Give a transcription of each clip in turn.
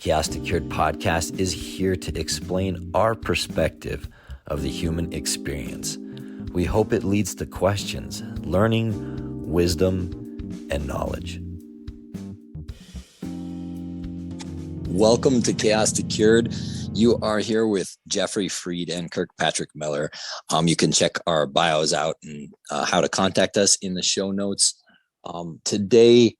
Chaos2Cured podcast is here to explain our perspective of the human experience. We hope it leads to questions, learning, wisdom, and knowledge. Welcome to Chaos2Cured. You are here with Jeffrey Freed and Kirk Patrick Miller. You can check our bios out and how to contact us in the show notes. Today,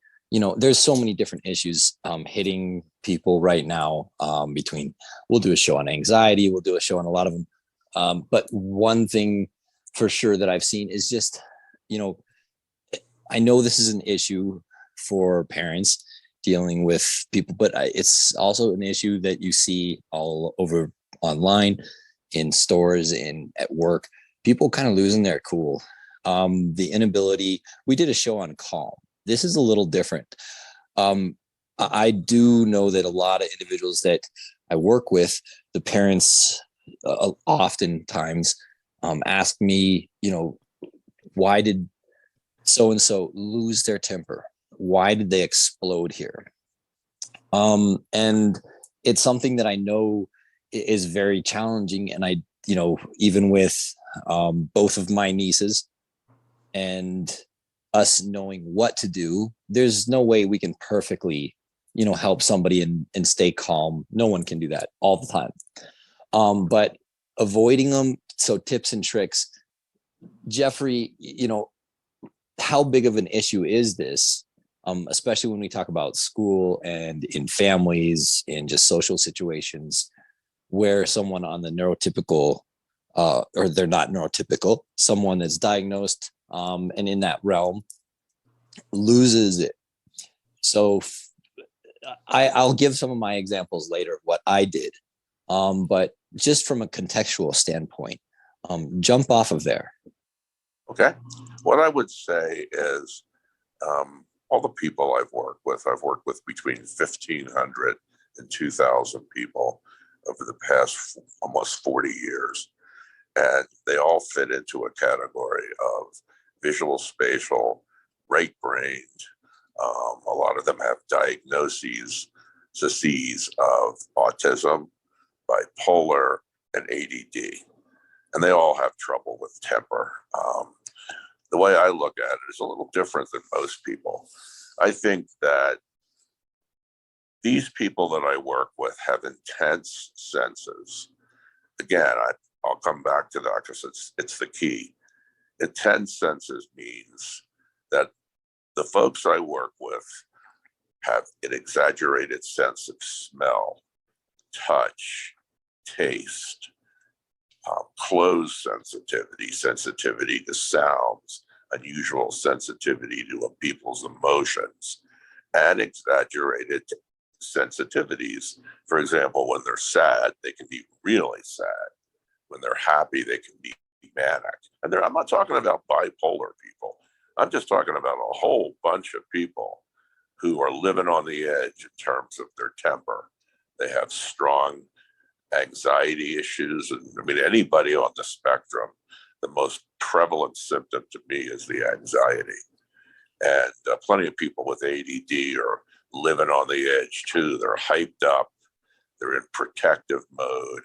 there's so many different issues hitting people right now we'll do a show on anxiety, we'll do a show on a lot of them. But one thing for sure that I've seen is just, I know this is an issue for parents dealing with people, but it's also an issue that you see all over online, in stores, at work, people kind of losing their cool. The inability, we did a show on calm. This is a little different. I do know that a lot of individuals that I work with, the parents oftentimes ask me, why did so-and-so lose their temper? Why did they explode here? And it's something that I know is very challenging. And I, even with both of my nieces and us knowing what to do, there's no way we can perfectly, help somebody and stay calm. No one can do that all the time. But avoiding them. So tips and tricks. Jeffrey, how big of an issue is this? Especially when we talk about school and in families, in just social situations where someone on the neurotypical, or they're not neurotypical, someone that's diagnosed and in that realm loses it. So I'll give some of my examples later of what I did. But just from a contextual standpoint, jump off of there. Okay. What I would say is all the people I've worked with between 1,500 and 2,000 people over the past almost 40 years. And they all fit into a category of visual, spatial, right-brained. A lot of them have diagnoses of autism, bipolar, and ADD. And they all have trouble with temper. The way I look at it is a little different than most people. I think that these people that I work with have intense senses. Again, I'll come back to that because it's the key. Intense senses means that the folks I work with have an exaggerated sense of smell, touch, taste, closed sensitivity to sounds, unusual sensitivity to people's emotions, and exaggerated sensitivities. For example, when they're sad, they can be really sad. When they're happy, they can be manic. And I'm not talking about bipolar people. I'm just talking about a whole bunch of people who are living on the edge in terms of their temper. They have strong anxiety issues. And I mean, anybody on the spectrum, the most prevalent symptom to me is the anxiety. And plenty of people with ADD are living on the edge too. They're hyped up. They're in protective mode.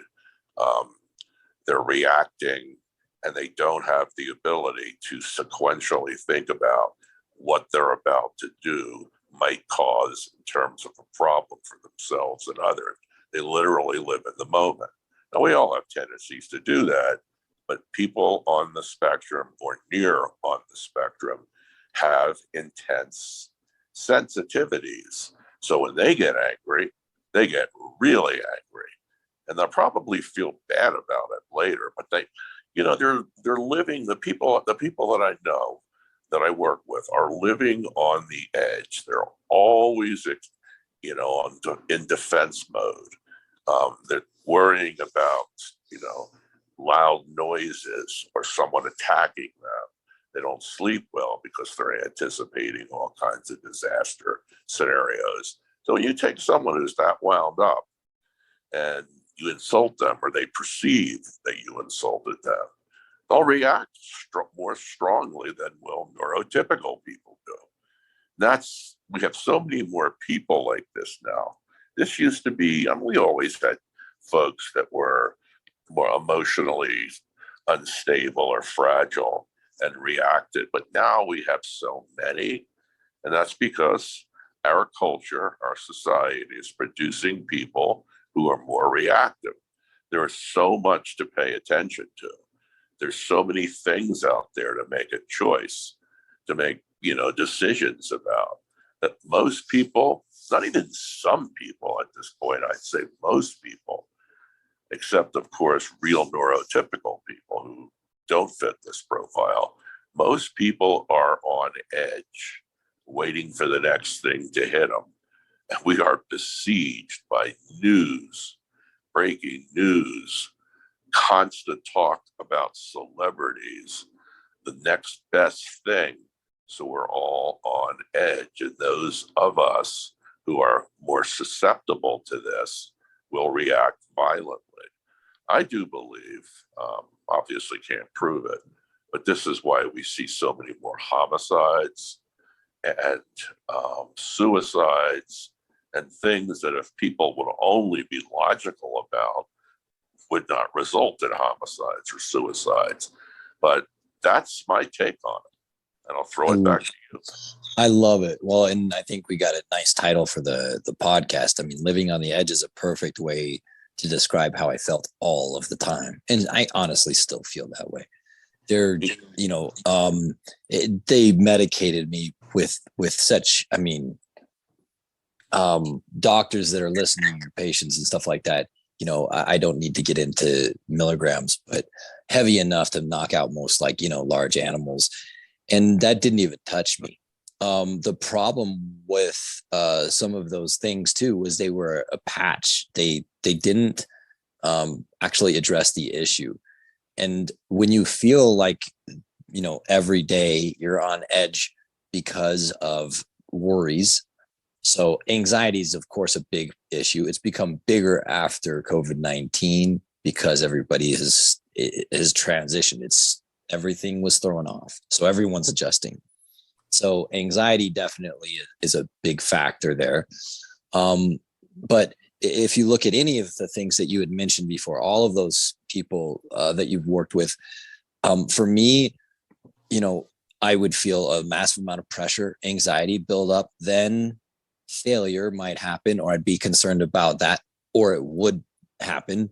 They're reacting, and they don't have the ability to sequentially think about what they're about to do might cause in terms of a problem for themselves and others. They literally live in the moment. Now, we all have tendencies to do that, but people on the spectrum or near on the spectrum have intense sensitivities. So when they get angry, they get really angry, and they'll probably feel bad about it later. But they're living. The people that I know that I work with are living on the edge. They're always, in defense mode. They're worrying about, loud noises or someone attacking them. They don't sleep well because they're anticipating all kinds of disaster scenarios. So when you take someone who's that wound up and you insult them, or they perceive that you insulted them, they'll react more strongly than will neurotypical people do. We have so many more people like this now This used to be, we always had folks that were more emotionally unstable or fragile and reacted, but now we have so many, and that's because our culture, our society is producing people who are more reactive. There is so much to pay attention to. There's so many things out there to make a choice, to make, decisions about, that most people, not even some people at this point, I'd say most people, except of course real neurotypical people who don't fit this profile, most people are on edge, waiting for the next thing to hit them. And we are besieged by news, breaking news, constant talk about celebrities, the next best thing. So we're all on edge. And those of us who are more susceptible to this will react violently. I do believe, obviously can't prove it, but this is why we see so many more homicides and suicides and things that if people would only be logical about would not result in homicides or suicides. But that's my take on it. And I'll throw it back to you. I love it. Well, and I think we got a nice title for the podcast. I mean, living on the edge is a perfect way to describe how I felt all of the time. And I honestly still feel that way. They're, they medicated me with such, doctors that are listening, your patients and stuff like that. I don't need to get into milligrams, but heavy enough to knock out most large animals. And that didn't even touch me. The problem with some of those things too was they were a patch. They didn't actually address the issue. And when you feel like, every day you're on edge because of worries. So anxiety is, of course, a big issue. It's become bigger after COVID-19 because everybody has transitioned. Everything was thrown off. So everyone's adjusting. So anxiety definitely is a big factor there. But if you look at any of the things that you had mentioned before, all of those people that you've worked with, for me, I would feel a massive amount of pressure, anxiety build up, then failure might happen, or I'd be concerned about that, or it would happen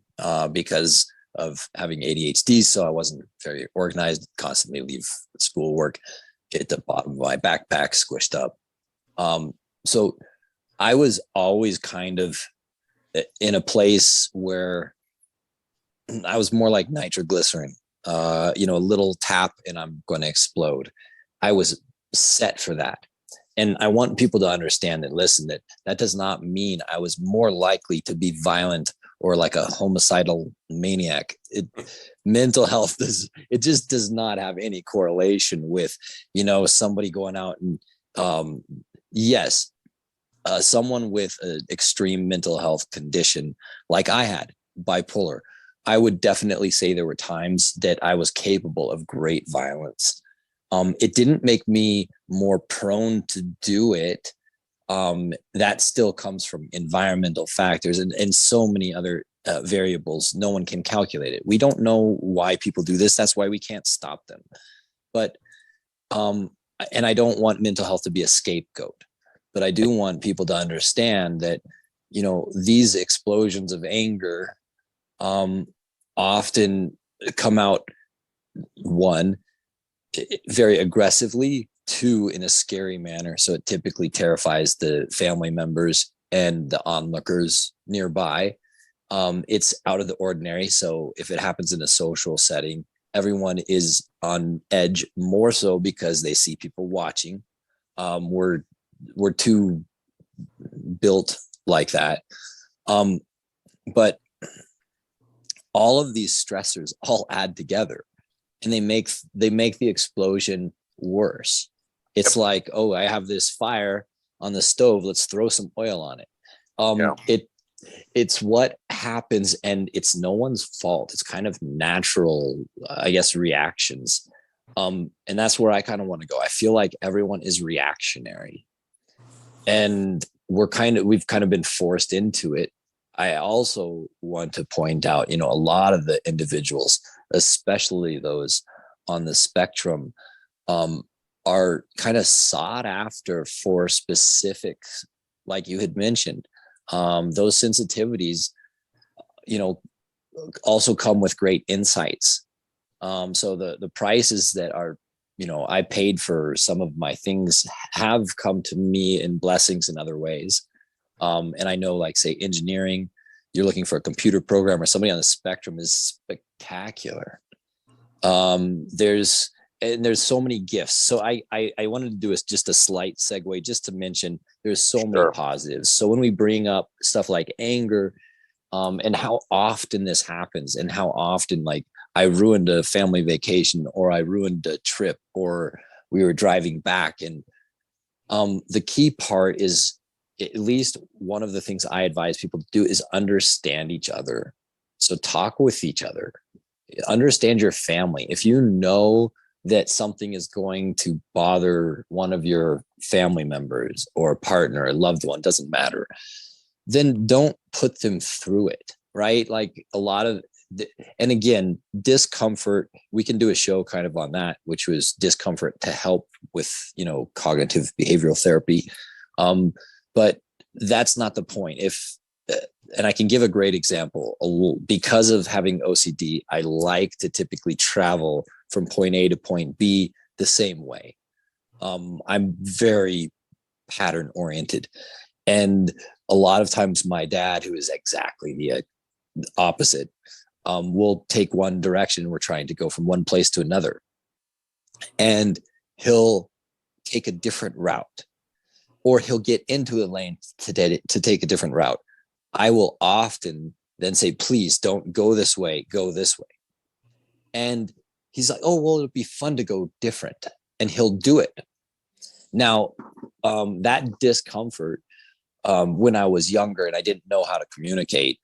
because of having ADHD. So I wasn't very organized, constantly leave schoolwork, get the bottom of my backpack squished up. So I was always kind of in a place where I was more like nitroglycerin, a little tap and I'm going to explode. I was set for that. And I want people to understand and listen that does not mean I was more likely to be violent or like a homicidal maniac. Mental health just does not have any correlation with, somebody going out and yes, someone with an extreme mental health condition like I had, bipolar. I would definitely say there were times that I was capable of great violence. It didn't make me more prone to do it. That still comes from environmental factors and so many other variables. No one can calculate it. We don't know why people do this. That's why we can't stop them. But, and I don't want mental health to be a scapegoat, but I do want people to understand that, these explosions of anger often come out, one, very aggressively, two, in a scary manner. So it typically terrifies the family members and the onlookers nearby. It's out of the ordinary. So if it happens in a social setting, everyone is on edge more so because they see people watching. We're too built like that. But all of these stressors all add together and they make the explosion worse. It's like, oh, I have this fire on the stove. Let's throw some oil on it. It's what happens, and it's no one's fault. It's kind of natural, I guess, reactions. And that's where I kind of want to go. I feel like everyone is reactionary. And we've kind of been forced into it. I also want to point out, a lot of the individuals, especially those on the spectrum, are kind of sought after for specifics, like you had mentioned. Those sensitivities, also come with great insights. So the prices that are, I paid for some of my things have come to me in blessings in other ways. And I know, like, say, engineering, you're looking for a computer programmer, somebody on the spectrum is spectacular. There's so many gifts. So I wanted to do just a slight segue, just to mention there's so many positives. So when we bring up stuff like anger, and how often this happens, and how often, like, I ruined a family vacation, or I ruined a trip, or we were driving back. And the key part is, at least one of the things I advise people to do, is understand each other. So talk with each other, understand your family. If you know that something is going to bother one of your family members or partner or loved one, doesn't matter, then don't put them through it, right? Like, a lot of, and again, discomfort, we can do a show kind of on that, which was discomfort to help with, cognitive behavioral therapy. But that's not the point. And I can give a great example. Because of having OCD, I like to typically travel from point A to point B the same way. I'm very pattern oriented. And a lot of times my dad, who is exactly the opposite, will take one direction. We're trying to go from one place to another, and he'll take a different route, or he'll get into a lane to take a different route. I will often then say, please don't go this way, go this way. And he's like, oh, well, it'll be fun to go different. And he'll do it. Now, that discomfort, when I was younger and I didn't know how to communicate,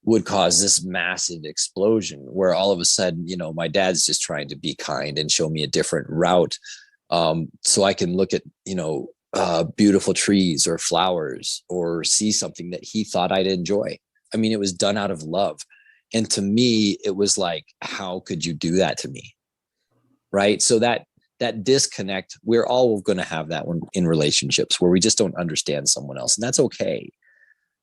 would cause this massive explosion where all of a sudden, my dad's just trying to be kind and show me a different route. So I can look at, beautiful trees or flowers, or see something that he thought I'd enjoy. I mean, it was done out of love. And to me, it was like, how could you do that to me? Right. So that disconnect, we're all going to have that one in relationships, where we just don't understand someone else. And that's okay.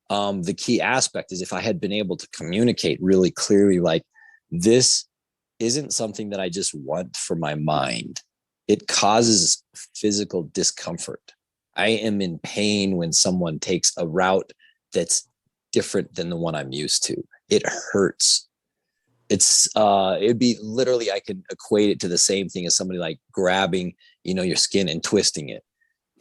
The key aspect is, if I had been able to communicate really clearly, like, this isn't something that I just want for my mind. It causes physical discomfort. I am in pain when someone takes a route that's different than the one I'm used to. It hurts. It'd be literally, I could equate it to the same thing as somebody like grabbing, your skin and twisting it.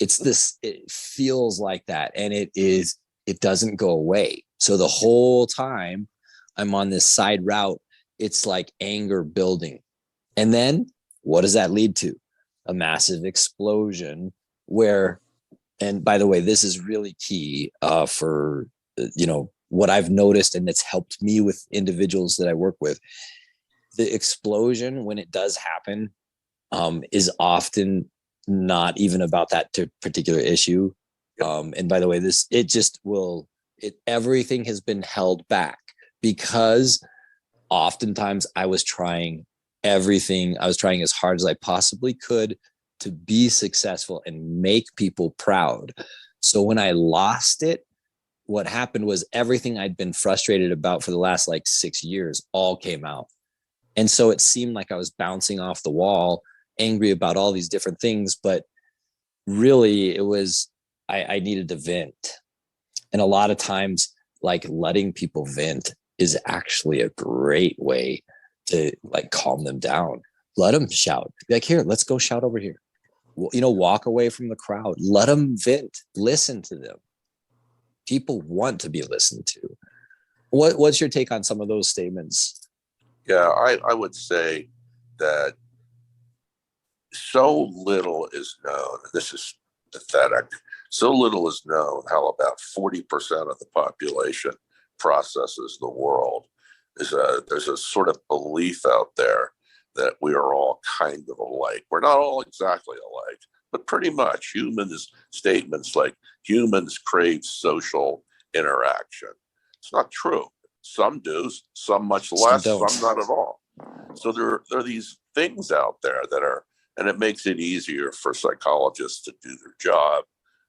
It feels like that. And it doesn't go away. So the whole time I'm on this side route, it's like anger building. And then what does that lead to? A massive explosion where, and by the way, this is really key for, what I've noticed, and it's helped me with individuals that I work with. The explosion, when it does happen, is often not even about that particular issue. And by the way, everything has been held back, because oftentimes I was trying everything. I was trying as hard as I possibly could to be successful and make people proud. So when I lost it, what happened was everything I'd been frustrated about for the last 6 years all came out. And so it seemed like I was bouncing off the wall, angry about all these different things, but really it was, I needed to vent. And a lot of times, letting people vent is actually a great way to calm them down. Let them shout. Here, let's go shout over here. Walk away from the crowd. Let them vent. Listen to them. People want to be listened to. What's your take on some of those statements? Yeah, I would say that so little is known. This is pathetic. So little is known how about 40% of the population processes the world. There's a sort of belief out there that we are all kind of alike. We're not all exactly alike, but pretty much humans, statements like humans crave social interaction. It's not true. Some do, some much less, some not at all. So there are these things out there that are, and it makes it easier for psychologists to do their job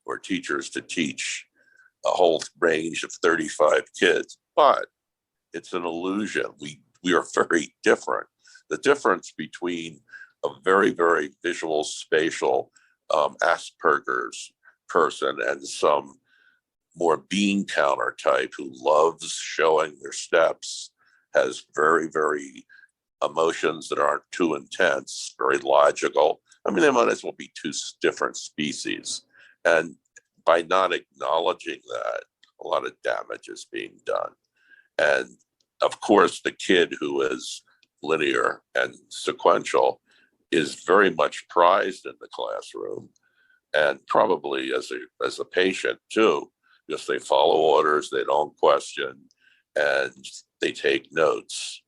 or teachers to teach a whole range of 35 kids, but it's an illusion. We are very different. The difference between a very, very visual, spatial Asperger's person and some more bean counter type who loves showing their steps, has very, very emotions that aren't too intense, very logical. I mean, they might as well be two different species. And by not acknowledging that, a lot of damage is being done. And of course, the kid who is linear and sequential is very much prized in the classroom, and probably as a patient too, because they follow orders, they don't question, and they take notes.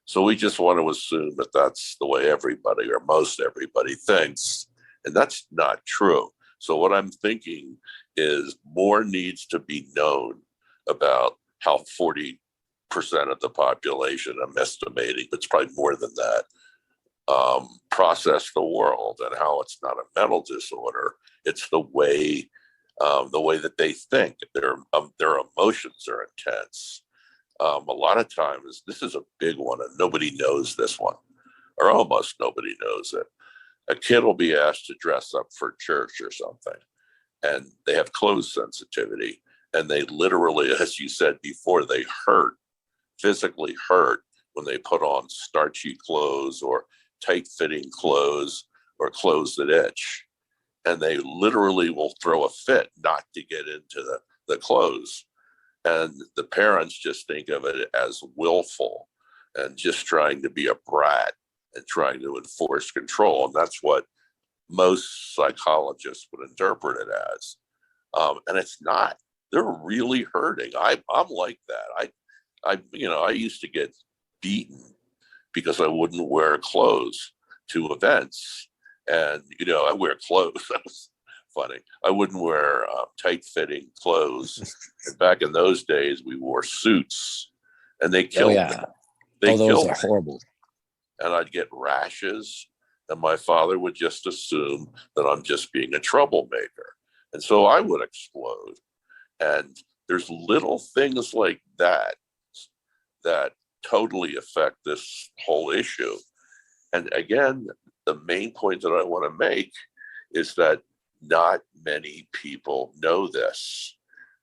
So we just want to assume that that's the way everybody or most everybody thinks, and that's not true. So what I'm thinking is more needs to be known about how 40% of the population, I'm estimating, but it's probably more than that, process the world, and how it's not a mental disorder. It's the way that they think. Their emotions are intense. A lot of times, this is a big one, and nobody knows this one, or almost nobody knows it. A kid will be asked to dress up for church or something, and they have clothes sensitivity, and they literally, as you said before, they physically hurt when they put on starchy clothes or tight-fitting clothes or clothes that itch. And they literally will throw a fit not to get into the clothes. And the parents just think of it as willful and just trying to be a brat and trying to enforce control. And that's what most psychologists would interpret it as. And it's not. They're really hurting. I'm like that. I used to get beaten because I wouldn't wear clothes to events. And, I wear clothes. That was funny. I wouldn't wear tight-fitting clothes. And back in those days, we wore suits, and they killed me. They those killed are me. horrible. And I'd get rashes, and my father would just assume that I'm just being a troublemaker. And so I would explode. And there's little things like that totally affect this whole issue. And again, the main point that I want to make is that not many people know this.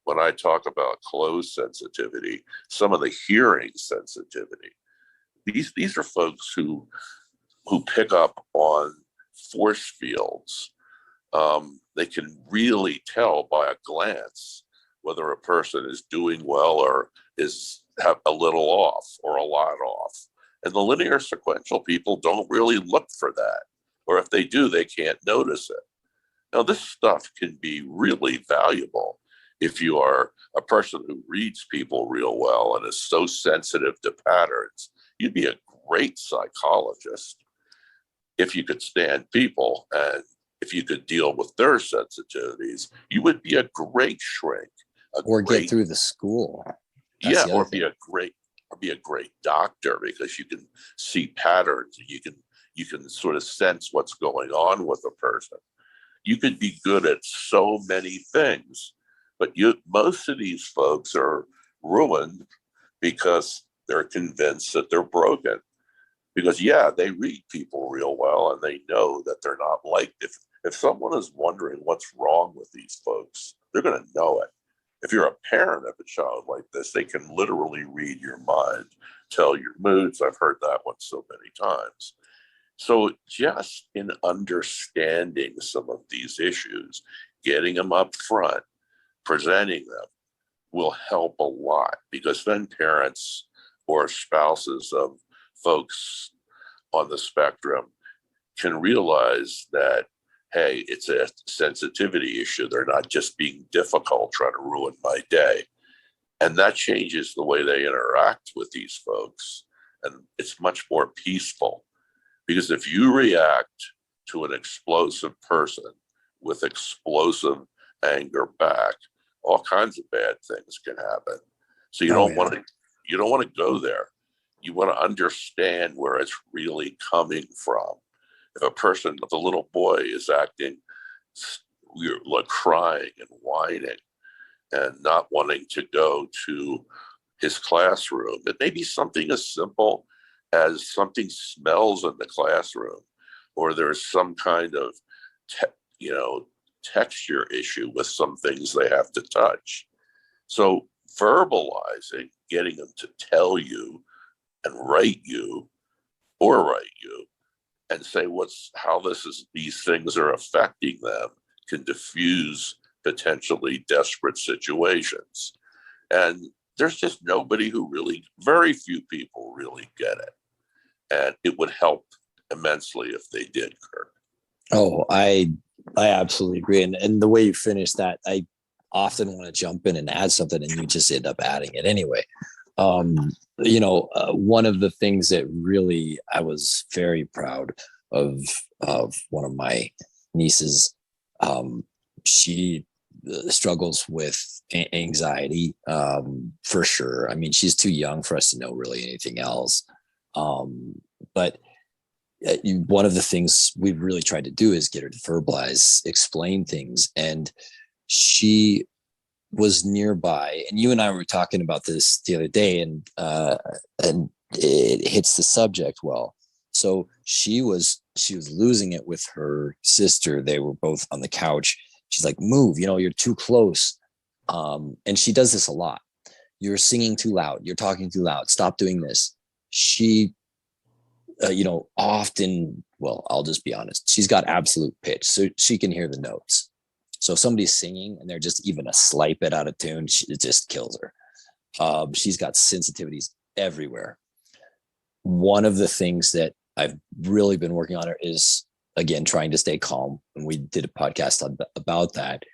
When I talk about clothes sensitivity, some of the hearing sensitivity, these are folks who pick up on force fields. They can really tell by a glance whether a person is doing well or is a little off or a lot off. And the linear sequential people don't really look for that. Or if they do, they can't notice it. Now, this stuff can be really valuable if you are a person who reads people real well and is so sensitive to patterns. You'd be a great psychologist if you could stand people, and if you could deal with their sensitivities. You would be a great shrink. Get through the school. Or be a great doctor, because you can see patterns. You can sort of sense what's going on with a person. You could be good at so many things, but most of these folks are ruined because they're convinced that they're broken. Because they read people real well, and they know that they're not liked. If someone is wondering what's wrong with these folks, they're going to know it. If you're a parent of a child like this, they can literally read your mind, tell your moods. I've heard that one so many times. So just in understanding some of these issues, getting them up front, presenting them will help a lot, because then parents or spouses of folks on the spectrum can realize that, hey, it's a sensitivity issue. They're not just being difficult, trying to ruin my day. And that changes the way they interact with these folks. And it's much more peaceful. Because if you react to an explosive person with explosive anger back, all kinds of bad things can happen. So you don't want to go there. You want to understand where it's really coming from. If a little boy is acting, like crying and whining and not wanting to go to his classroom, it may be something as simple as something smells in the classroom, or there's some kind of texture issue with some things they have to touch. So verbalizing, getting them to tell you and write you and say how these things are affecting them can diffuse potentially desperate situations. And there's just very few people really get it. And it would help immensely if they did, Kirk. Oh, I absolutely agree. And the way you finished that, I often want to jump in and add something, and you just end up adding it anyway. One of the things that really I was very proud of one of my nieces. She struggles with anxiety, for sure. I mean, she's too young for us to know really anything else. But one of the things we've really tried to do is get her to verbalize, explain things. And she was nearby, and you and I were talking about this the other day, and it hits the subject well. So she was losing it with her sister. They were both on the couch. She's like, move, you're too close. And she does this a lot. You're singing too loud. You're talking too loud. Stop doing this. She, often, well, I'll just be honest. She's got absolute pitch, so she can hear the notes. So if somebody's singing and they're just even a slight bit out of tune, it just kills her. She's got sensitivities everywhere. One of the things that I've really been working on her is, again, trying to stay calm. And we did a podcast about that.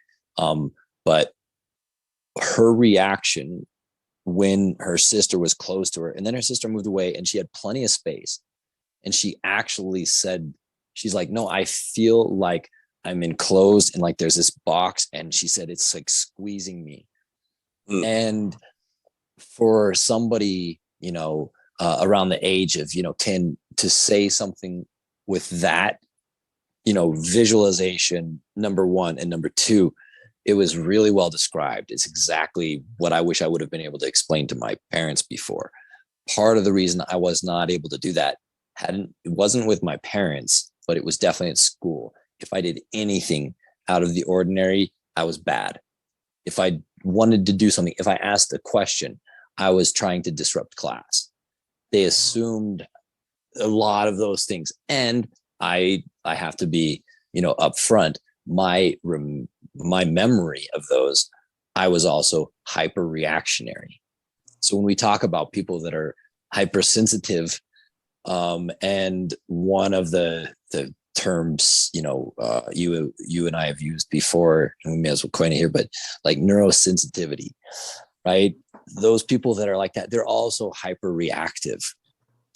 But her reaction when her sister was close to her, and then her sister moved away and she had plenty of space. And she actually said, she's like, no, I feel like I'm enclosed and like there's this box. And she said, it's like squeezing me. And for somebody, around the age of, 10 to say something with that, visualization, number one, and number two, it was really well described. It's exactly what I wish I would have been able to explain to my parents before. Part of the reason I was not able to do that it wasn't with my parents, but it was definitely at school. If I did anything out of the ordinary, I was bad. If I wanted to do something, if I asked a question, I was trying to disrupt class. They assumed a lot of those things. And I have to be, upfront. My memory of those, I was also hyper reactionary. So when we talk about people that are hypersensitive, and one of the terms, you and I have used before, and we may as well coin it here, but like neurosensitivity, right? Those people that are like that, they're also hyper reactive.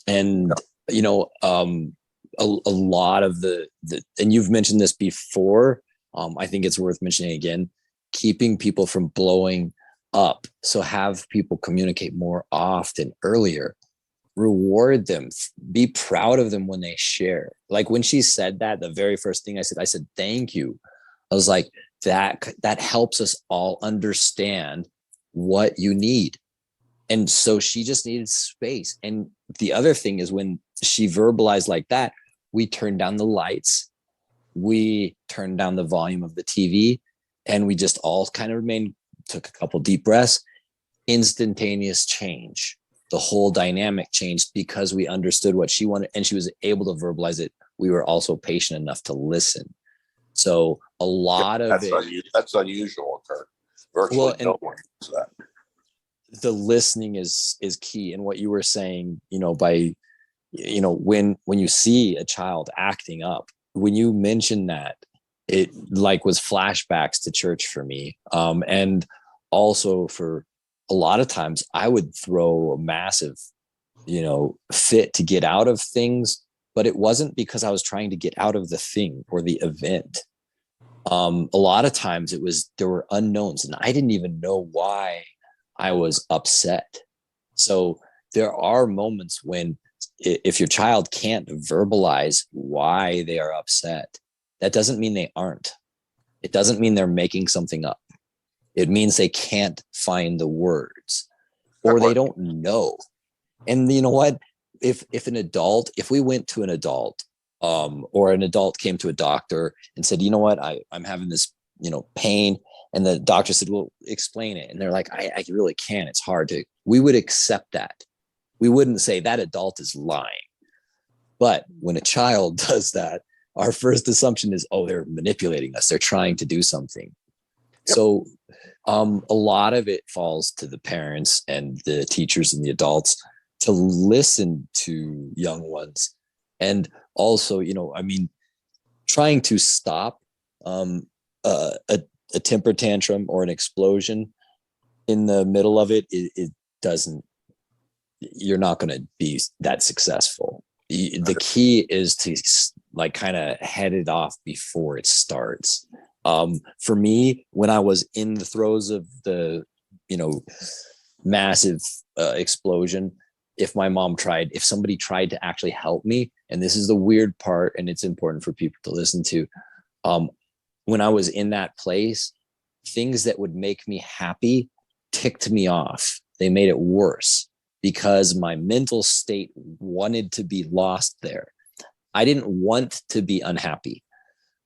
And, a lot of the, and you've mentioned this before. I think it's worth mentioning again, keeping people from blowing up. So have people communicate more often, earlier, reward them, be proud of them when they share. Like when she said that, the very first thing I said, thank you. I was like, that helps us all understand what you need. And so she just needed space. And the other thing is when she verbalized like that, we turned down the lights, we turned down the volume of the TV, and we just all kind of took a couple deep breaths. Instantaneous change. The whole dynamic changed because we understood what she wanted and she was able to verbalize it. We were also patient enough to listen. So a lot of that's unusual, Kirk. Virtually no one does that. The listening is key. And what you were saying, by, when you see a child acting up, when you mention that, it like was flashbacks to church for me. And also for a lot of times I would throw a massive, fit to get out of things, but it wasn't because I was trying to get out of the thing or the event. A lot of times there were unknowns and I didn't even know why I was upset. So there are moments when if your child can't verbalize why they are upset, that doesn't mean they aren't. It doesn't mean they're making something up. It means they can't find the words or they don't know. And you know what? If we went to an adult, or an adult came to a doctor and said, you know what, I'm having this, pain. And the doctor said, well, explain it. And they're like, I really can't. It's hard to, we would accept that. We wouldn't say that adult is lying. But when a child does that, our first assumption is, oh, they're manipulating us. They're trying to do something. Yep. So a lot of it falls to the parents and the teachers and the adults to listen to young ones. And also, trying to stop a temper tantrum or an explosion in the middle of it doesn't, you're not going to be that successful. The key is to kind of head it off before it starts. For me, when I was in the throes of the, massive explosion, if somebody tried to actually help me, and this is the weird part, and it's important for people to listen to, when I was in that place, things that would make me happy ticked me off. They made it worse because my mental state wanted to be lost there. I didn't want to be unhappy,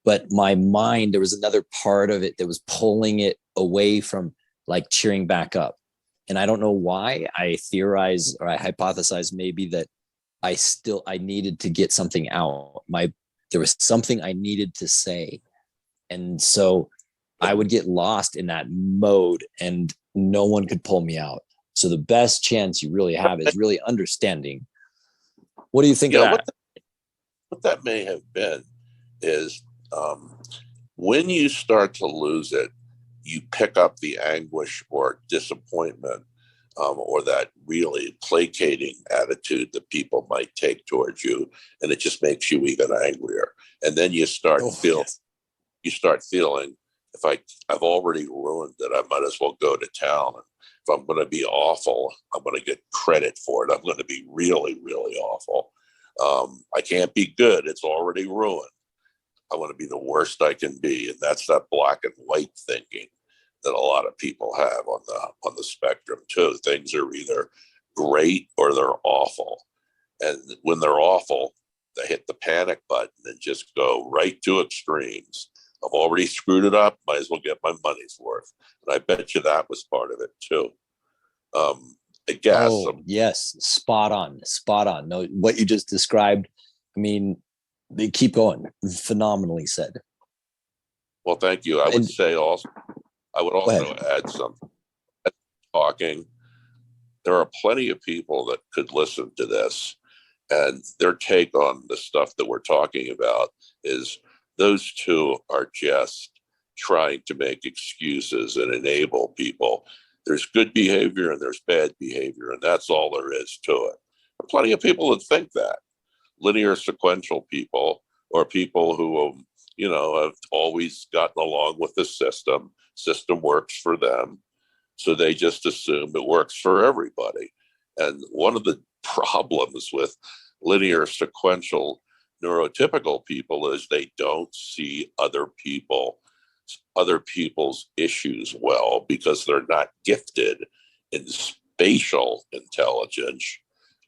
but my mind, there was another part of it that was pulling it away from cheering back up. And I don't know why. I theorize or I hypothesize maybe that I needed to get something out. There was something I needed to say. And so I would get lost in that mode and no one could pull me out. So the best chance you really have is really understanding. What do you think of that? What that may have been is when you start to lose it, you pick up the anguish or disappointment or that really placating attitude that people might take towards you, and it just makes you even angrier. And then you start feeling, if I've already ruined it, I might as well go to town. And if I'm going to be awful, I'm going to get credit for it. I'm going to be really, really awful. I can't be good. It's already ruined. I want to be the worst I can be. And that's that black and white thinking that a lot of people have on the spectrum too. Things are either great or they're awful. And when they're awful, they hit the panic button and just go right to extremes. I've already screwed it up. Might as well get my money's worth. And I bet you that was part of it too. I guess. Yes. Spot on. No, what you just described, they keep going. Phenomenally said. Well, thank you. I would also add something. Talking, there are plenty of people that could listen to this, and their take on the stuff that we're talking about is those two are just trying to make excuses and enable people. There's good behavior and there's bad behavior, and that's all there is to it. There are plenty of people that think that. Linear sequential people, or people who have always gotten along with the system works for them, so they just assume it works for everybody. And one of the problems with linear sequential neurotypical people is they don't see other people's issues well, because they're not gifted in spatial intelligence,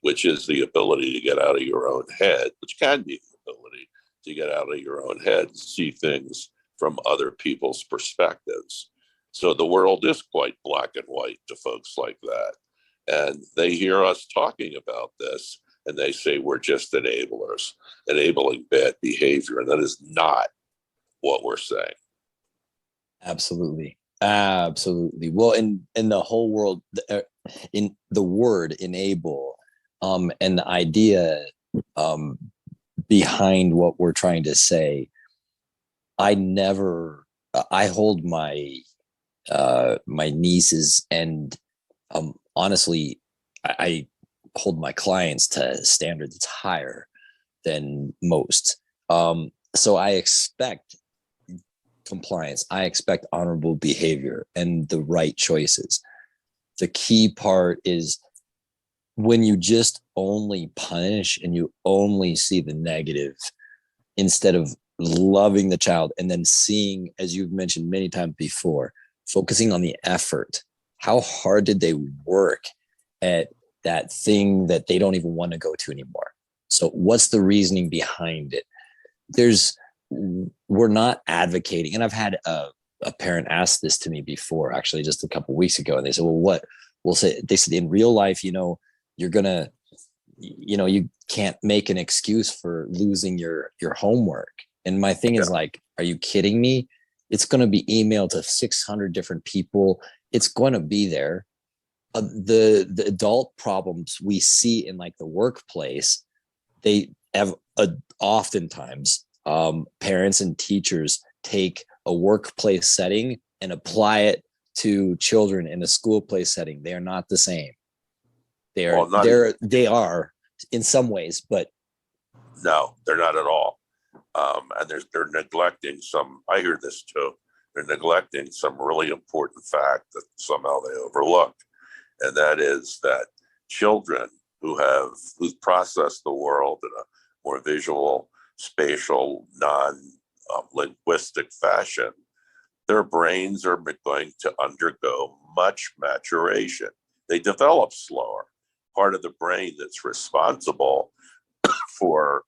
which is the ability to get out of your own head, which can be the ability to get out of your own head and see things from other people's perspectives. So the world is quite black and white to folks like that. And they hear us talking about this and they say we're just enablers, enabling bad behavior. And that is not what we're saying. Absolutely. Well, in the whole world, in the word enable, and the idea behind what we're trying to say, I hold my nieces and honestly, I hold my clients to standards that's higher than most. So I expect compliance. I expect honorable behavior and the right choices. The key part is when you just only punish and you only see the negative instead of loving the child, and then seeing, as you've mentioned many times before, focusing on the effort. How hard did they work at that thing that they don't even want to go to anymore? So what's the reasoning behind it? We're not advocating, and I've had a parent ask this to me before, actually just a couple of weeks ago, and they said, well, they said, in real life, you're gonna, you can't make an excuse for losing your homework. And my thing is like, are you kidding me? It's going to be emailed to 600 different people. It's going to be there. The adult problems we see in like the workplace, they have oftentimes parents and teachers take a workplace setting and apply it to children in a school place setting. They are not the same. They are in some ways, but no, they're not at all. And they're neglecting some. I hear this too. They're neglecting some really important fact that somehow they overlook, and that is that children who've processed the world in a more visual, spatial, non-linguistic fashion, their brains are going to undergo much maturation. They develop slower. Part of the brain that's responsible for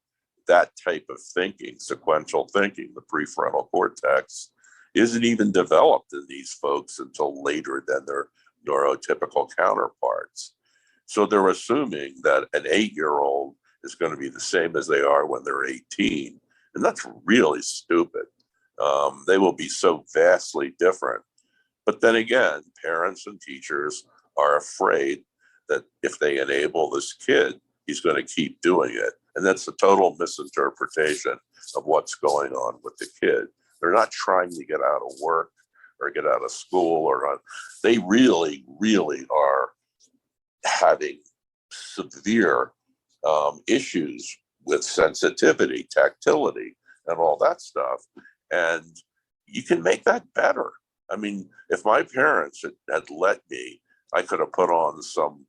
that type of thinking, sequential thinking, the prefrontal cortex, isn't even developed in these folks until later than their neurotypical counterparts. So they're assuming that an 8-year-old is going to be the same as they are when they're 18. And that's really stupid. They will be so vastly different. But then again, parents and teachers are afraid that if they enable this kid, he's going to keep doing it. And that's a total misinterpretation of what's going on with the kid. They're not trying to get out of work or get out of school they really, really are having severe issues with sensitivity, tactility, and all that stuff. And you can make that better. I mean, if my parents had let me, I could have put on some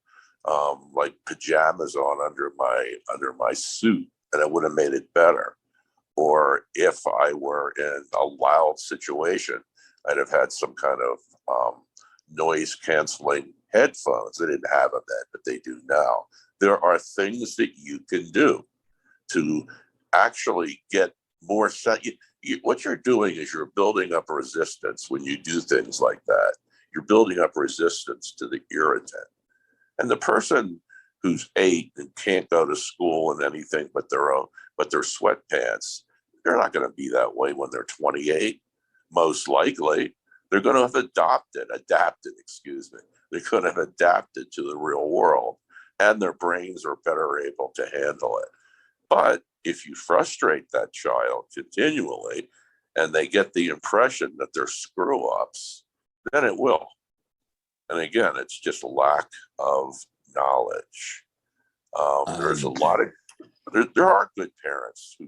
like pajamas on under my suit, and it would have made it better. Or if I were in a loud situation, I'd have had some kind of noise canceling headphones. They didn't have them then, but they do now. There are things that you can do to actually get more what you're doing is you're building up resistance when you do things like that. You're building up resistance to the irritant. And the person who's 8 and can't go to school in anything but their sweatpants, they're not going to be that way when they're 28. Most likely, they're going to have adapted. They're going to have adapted to the real world, and their brains are better able to handle it. But if you frustrate that child continually and they get the impression that they're screw-ups, then it will. And again, it's just a lack of knowledge. There's a lot of, there are good parents who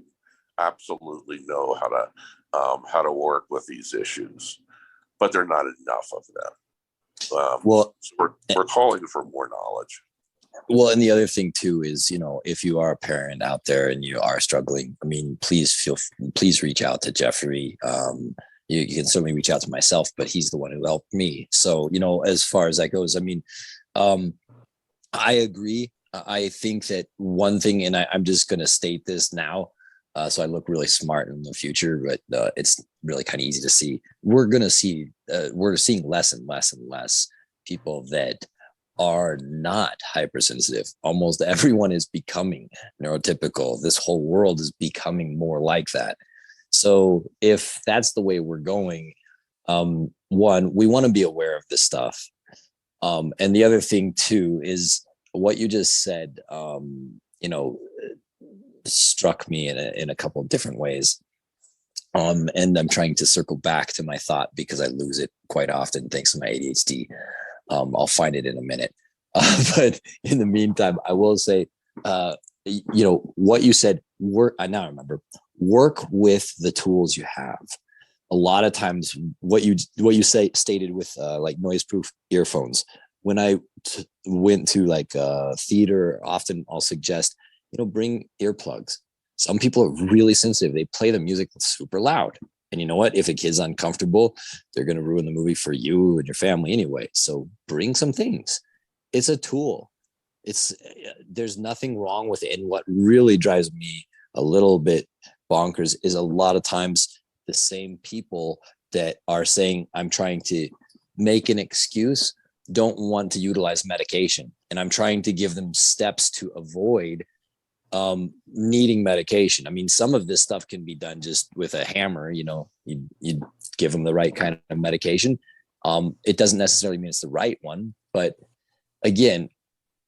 absolutely know how to work with these issues, but there are not enough of them. So we're calling for more knowledge. Well, and the other thing too is, if you are a parent out there and you are struggling, I mean, please reach out to Jeffrey. You can certainly reach out to myself, but he's the one who helped me. So, as far as that goes, I mean, I agree. I think that one thing, and I'm just going to state this now, so I look really smart in the future, but it's really kind of easy to see. We're seeing less and less and less people that are not hypersensitive. Almost everyone is becoming neurotypical. This whole world is becoming more like that. So if that's the way we're going, one, we want to be aware of this stuff. And the other thing too is what you just said, struck me in a couple of different ways. And I'm trying to circle back to my thought because I lose it quite often thanks to my ADHD. I'll find it in a minute. But in the meantime, I will say, what you said, now I remember, work with the tools you have. a lot of times what you stated with like noise proof earphones. When I went to like theater, often I'll suggest, bring earplugs. Some people are really sensitive. They play the music super loud. And you know what? If a kid's uncomfortable, they're going to ruin the movie for you and your family anyway. So bring some things. It's a tool. There's nothing wrong with it. And what really drives me a little bit bonkers is a lot of times the same people that are saying, I'm trying to make an excuse, don't want to utilize medication. And I'm trying to give them steps to avoid needing medication. I mean, some of this stuff can be done just with a hammer. You give them the right kind of medication. It doesn't necessarily mean it's the right one, but again,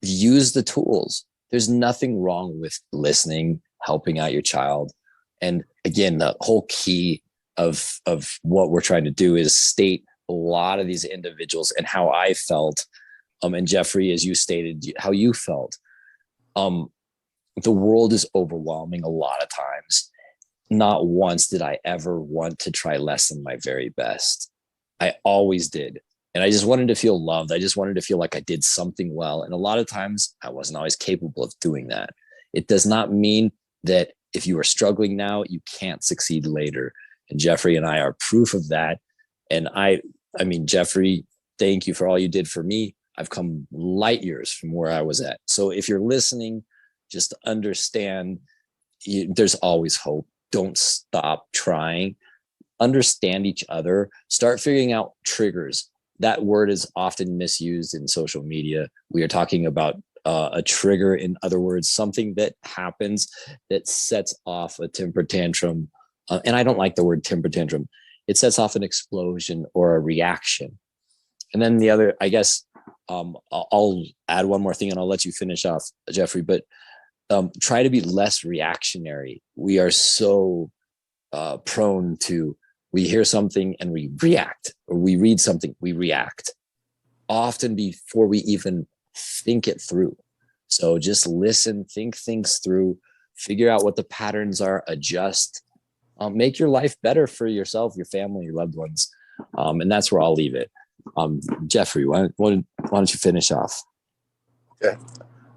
use the tools. There's nothing wrong with listening, helping out your child. And again, the whole key of what we're trying to do is state a lot of these individuals and how I felt. And Jeffrey, as you stated, how you felt. The world is overwhelming a lot of times. Not once did I ever want to try less than my very best. I always did. And I just wanted to feel loved. I just wanted to feel like I did something well. And a lot of times I wasn't always capable of doing that. It does not mean that if you are struggling now, you can't succeed later. And Jeffrey and I are proof of that. And I mean, Jeffrey, thank you for all you did for me. I've come light years from where I was at. So if you're listening, just understand there's always hope. Don't stop trying. Understand each other. Start figuring out triggers. That word is often misused in social media. We are talking about a trigger. In other words, something that happens that sets off a temper tantrum. And I don't like the word temper tantrum. It sets off an explosion or a reaction. And then the other, I guess, I'll add one more thing and I'll let you finish off, Jeffrey, but try to be less reactionary. We are so prone to, we hear something and we react, or we read something, we react, often before we even think it through. So just listen, think things through, figure out what the patterns are, adjust, make your life better for yourself, your family, your loved ones. And that's where I'll leave it. Jeffrey, why don't you finish off? Okay.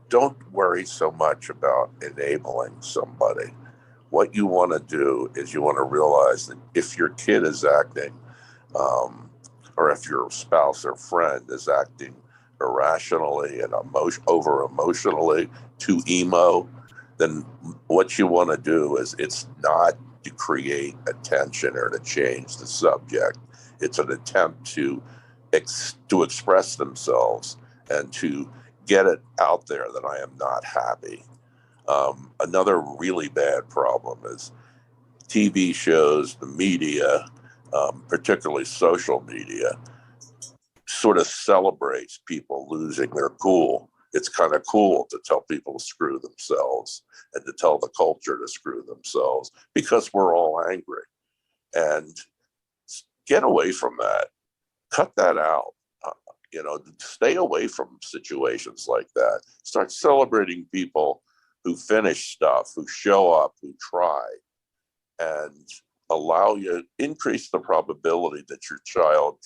Don't worry so much about enabling somebody. What you want to do is you want to realize that if your kid is acting, or if your spouse or friend is acting irrationally and over emotionally, too emo, then what you want to do is, it's not to create attention or to change the subject. It's an attempt to express themselves and to get it out there that I am not happy. Another really bad problem is TV shows, the media, particularly social media, sort of celebrates people losing their cool. It's kind of cool to tell people to screw themselves and to tell the culture to screw themselves because we're all angry. And get away from that. Cut that out. Stay away from situations like that. Start celebrating people who finish stuff, who show up, who try, and increase the probability that your child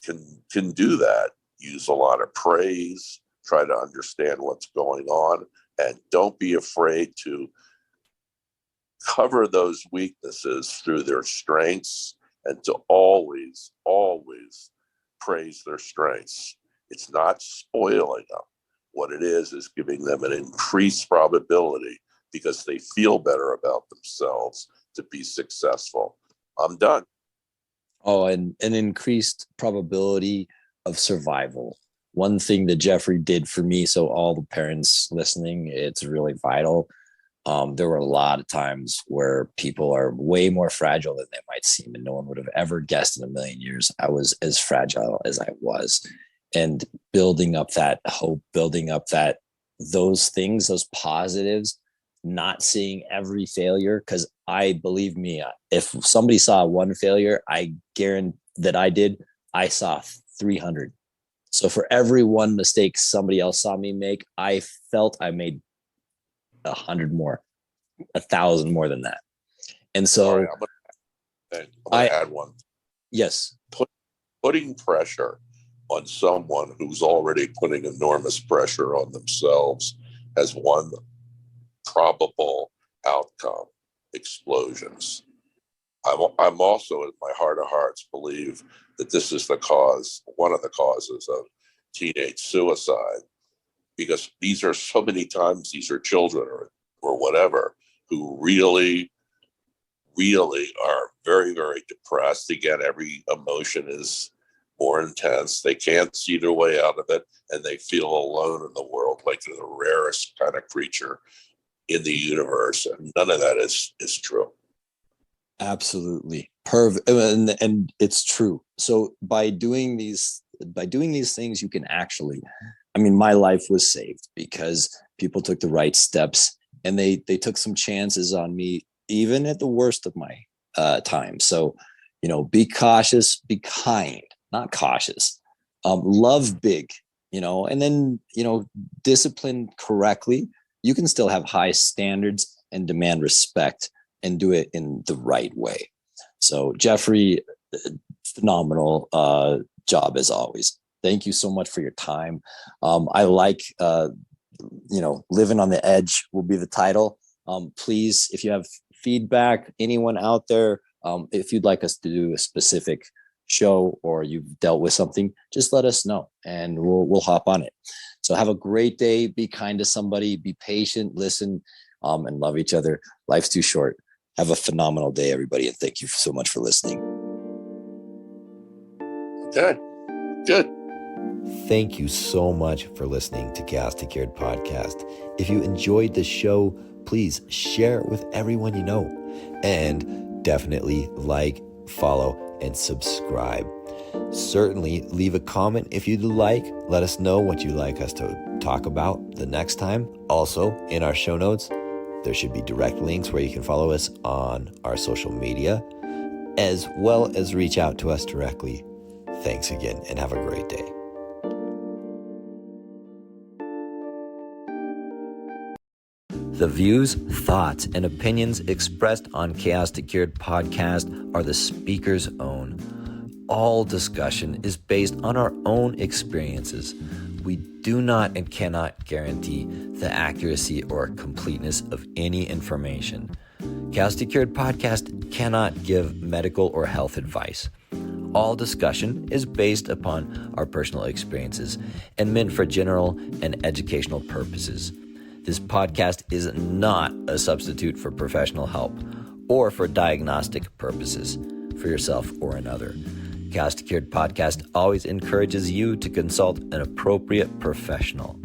can do that. Use a lot of praise, try to understand what's going on, and don't be afraid to cover those weaknesses through their strengths, and to always, always praise their strengths. It's not spoiling them. What it is giving them an increased probability, because they feel better about themselves, to be successful. I'm done. Oh, and an increased probability of survival. One thing that Jeffrey did for me, so all the parents listening, it's really vital. There were a lot of times where people are way more fragile than they might seem, and no one would have ever guessed in a million years I was as fragile as I was. And building up that hope, building up those things, those positives, not seeing every failure. Because believe me, if somebody saw one failure, I guarantee that I saw 300. So for every one mistake somebody else saw me make, I felt I made 100 more, 1,000 more than that. And so And I'm going to add one. Yes. Putting pressure on someone who's already putting enormous pressure on themselves has one probable outcome: explosions. I'm also, in my heart of hearts, believe that this is one of the causes of teenage suicide, because these are so many times, these are children or whatever, who really are very, very depressed. Again, every emotion is more intense. They can't see their way out of it, and they feel alone in the world, like they're the rarest kind of creature in the universe. And none of that is true. Absolutely. And it's true. So by doing these things, you can actually, my life was saved because people took the right steps, and they took some chances on me, even at the worst of my time. So, be cautious, be kind, not cautious, love big, and then, discipline correctly. You can still have high standards and demand respect and do it in the right way. So Jeffrey, phenomenal job as always. Thank you so much for your time. I like, Living on the Edge will be the title. Please, if you have feedback, anyone out there, if you'd like us to do a specific show or you've dealt with something, just let us know and we'll hop on it. So have a great day. Be kind to somebody, be patient, listen, and love each other. Life's too short. Have a phenomenal day, everybody. And thank you so much for listening. Good. Thank you so much for listening to Chaos2Cured podcast. If you enjoyed the show, please share it with everyone you know. And definitely like, follow, and subscribe. Certainly leave a comment if you'd like. Let us know what you'd like us to talk about the next time. Also, in our show notes, there should be direct links where you can follow us on our social media, as well as reach out to us directly. Thanks again, and have a great day. The views, thoughts, and opinions expressed on Chaos2Cured podcast are the speaker's own. All discussion is based on our own experiences. We do not and cannot guarantee the accuracy or completeness of any information. Chaos2Cured podcast cannot give medical or health advice. All discussion is based upon our personal experiences and meant for general and educational purposes. This podcast is not a substitute for professional help or for diagnostic purposes for yourself or another. Chaos2Cured podcast always encourages you to consult an appropriate professional.